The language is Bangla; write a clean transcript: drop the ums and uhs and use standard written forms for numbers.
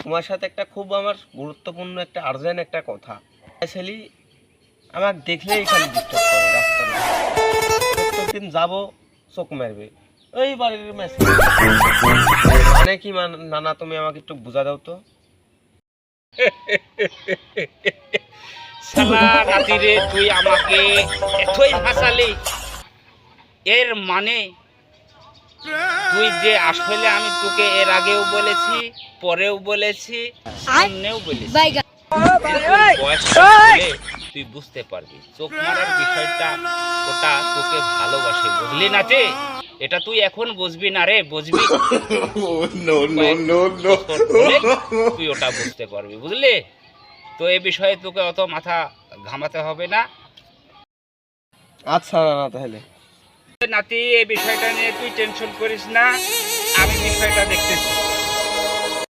তোমার সাথে একটা খুব আমার গুরুত্বপূর্ণ একটা আর্জেন্ট একটা কথা। ছেলে আমাকে দেখলেই খালি ডিস্টার্ব করে রাস্তার মধ্যে। প্রত্যেকদিন যাবো চোখ মারবে এই বাড়ির মেসে। মানে কি নানা তুমি আমাকে একটু বুঝা দাও তো। শালা নাতি রে, তুই আমাকে এতই হাসালি, এর মানে তুই যে আসলে আমি তোকে এর আগেও বলেছি, পরেও বলেছি, সামনেও বলেছি, বয়সটা হলে তুই বুঝতে পারবি চোখ মারার বিষয়টা ওটা তোকে ভালোবাসে, বুঝলি নাতি? এটা তুই এখন বুঝবি না রে, বুঝবি তুই ওটা বুঝতে পারবি, বুঝলি? তো এই বিষয়ে তোকে অত মাথা ঘামাতে হবে না। আচ্ছা নানা তাহলে। নাতি, এই বিষয়টা নিয়ে তুই টেনশন করিস না, আমি বিষয়টা দেখতেছি।